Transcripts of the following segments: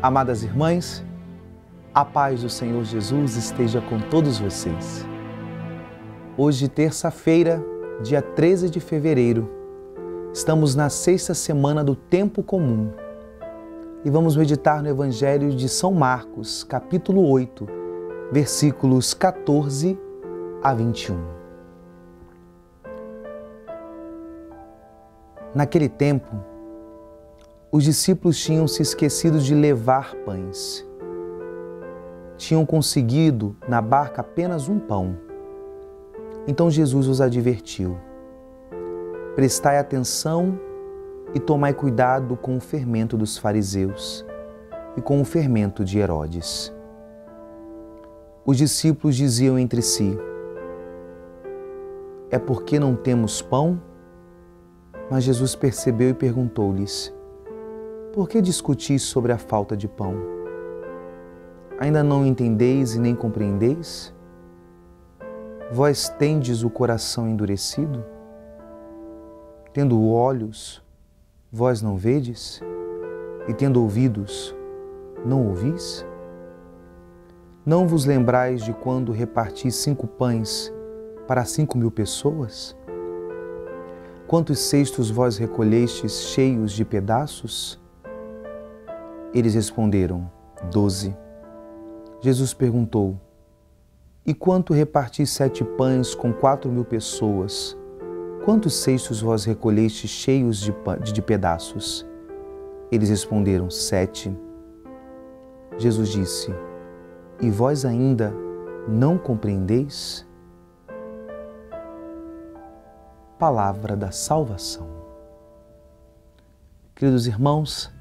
Amadas irmãs, a paz do Senhor Jesus esteja com todos vocês. Hoje, terça-feira, dia 13 de fevereiro, estamos na sexta semana do Tempo Comum e vamos meditar no Evangelho de São Marcos, capítulo 8, versículos 14 a 21. Naquele tempo, os discípulos tinham se esquecido de levar pães. Tinham conseguido na barca apenas um pão. Então Jesus os advertiu: prestai atenção e tomai cuidado com o fermento dos fariseus e com o fermento de Herodes. Os discípulos diziam entre si: é porque não temos pão? Mas Jesus percebeu e perguntou-lhes: por que discutis sobre a falta de pão? Ainda não entendeis e nem compreendeis? Vós tendes o coração endurecido? Tendo olhos, vós não vedes? E tendo ouvidos, não ouvis? Não vos lembrais de quando reparti 5 pães para 5.000 pessoas? Quantos cestos vós recolhestes cheios de pedaços? Eles responderam: 12. Jesus perguntou: e quanto reparti 7 pães com 4.000 pessoas? Quantos cestos vós recolhestes cheios de pedaços? Eles responderam: 7. Jesus disse: e vós ainda não compreendeis? Palavra da salvação. Queridos irmãos,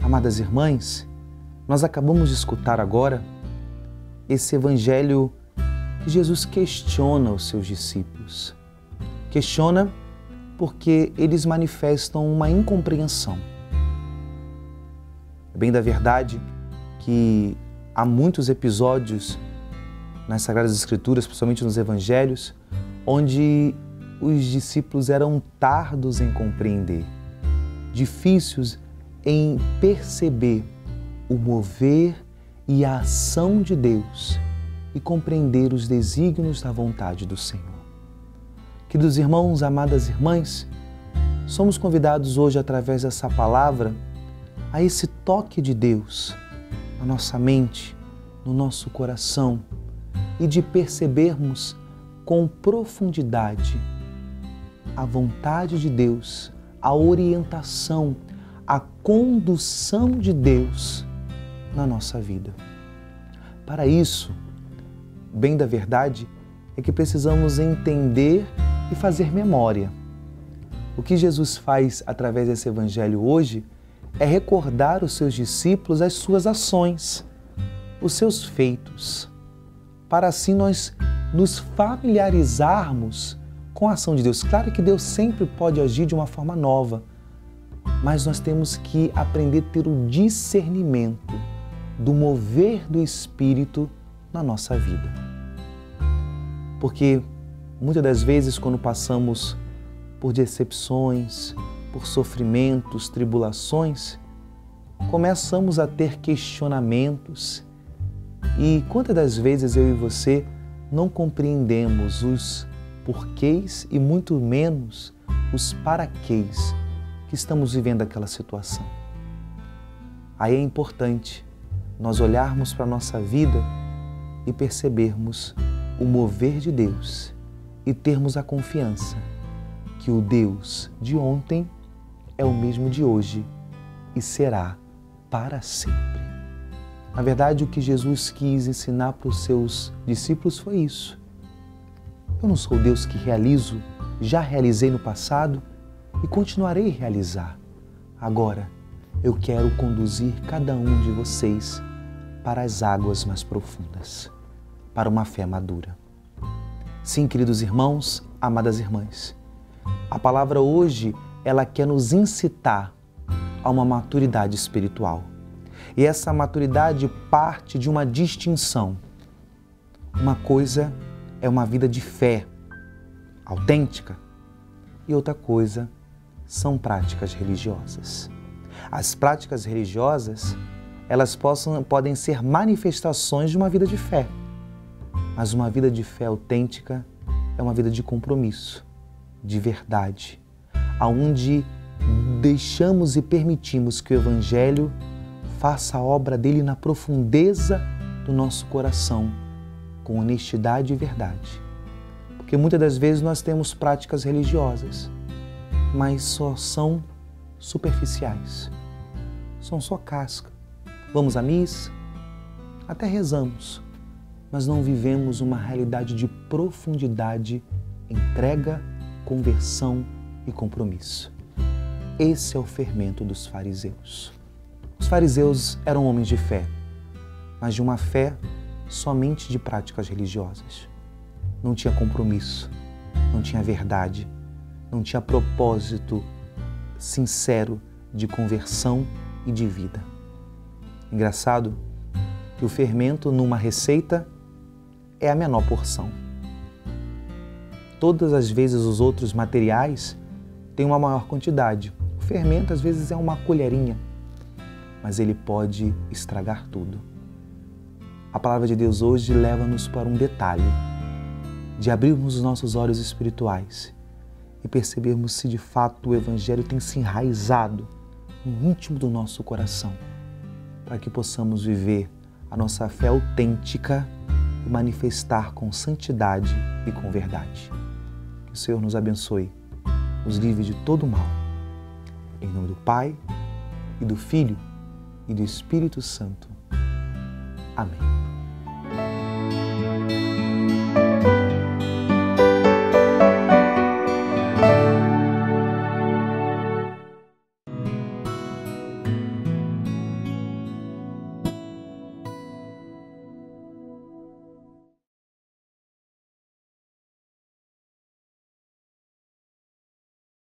amadas irmãs, nós acabamos de escutar agora esse evangelho que Jesus questiona os seus discípulos. Questiona porque eles manifestam uma incompreensão. É bem da verdade que há muitos episódios nas Sagradas Escrituras, principalmente nos evangelhos, onde os discípulos eram tardos em compreender, difíceis em perceber o mover e a ação de Deus e compreender os desígnios da vontade do Senhor. Queridos irmãos, amadas irmãs, somos convidados hoje, através dessa palavra, a esse toque de Deus na nossa mente, no nosso coração, e de percebermos com profundidade a vontade de Deus, a orientação, a condução de Deus na nossa vida. Para isso, bem da verdade, é que precisamos entender e fazer memória. O que Jesus faz através desse evangelho hoje é recordar os seus discípulos as suas ações, os seus feitos, para assim nós nos familiarizarmos com a ação de Deus. Claro que Deus sempre pode agir de uma forma nova, mas nós temos que aprender a ter o discernimento do mover do Espírito na nossa vida. Porque muitas das vezes, quando passamos por decepções, por sofrimentos, tribulações, começamos a ter questionamentos e quantas das vezes eu e você não compreendemos os porquês e muito menos os paraquês que estamos vivendo aquela situação. Aí é importante nós olharmos para a nossa vida e percebermos o mover de Deus e termos a confiança que o Deus de ontem é o mesmo de hoje e será para sempre. Na verdade, o que Jesus quis ensinar para os seus discípulos foi isso. Eu não sou o Deus que realizo, já realizei no passado e continuarei a realizar. Agora, eu quero conduzir cada um de vocês para as águas mais profundas, para uma fé madura. Sim, queridos irmãos, amadas irmãs, a palavra hoje, ela quer nos incitar a uma maturidade espiritual. E essa maturidade parte de uma distinção. Uma coisa é uma vida de fé autêntica e outra coisa são práticas religiosas. As práticas religiosas, elas podem ser manifestações de uma vida de fé. Mas uma vida de fé autêntica é uma vida de compromisso, de verdade, aonde deixamos e permitimos que o Evangelho faça a obra dele na profundeza do nosso coração, com honestidade e verdade. Porque muitas das vezes nós temos práticas religiosas, mas só são superficiais, são só casca. Vamos à missa, até rezamos, mas não vivemos uma realidade de profundidade, entrega, conversão e compromisso. Esse é o fermento dos fariseus. Os fariseus eram homens de fé, mas de uma fé somente de práticas religiosas. Não tinha compromisso, não tinha verdade, não tinha propósito sincero de conversão e de vida. Engraçado que o fermento numa receita é a menor porção. Todas as vezes os outros materiais têm uma maior quantidade. O fermento às vezes é uma colherinha, mas ele pode estragar tudo. A palavra de Deus hoje leva-nos para um detalhe, de abrirmos os nossos olhos espirituais e percebermos se de fato o Evangelho tem se enraizado no íntimo do nosso coração, para que possamos viver a nossa fé autêntica e manifestar com santidade e com verdade. Que o Senhor nos abençoe, nos livre de todo o mal. Em nome do Pai, e do Filho, e do Espírito Santo. Amém.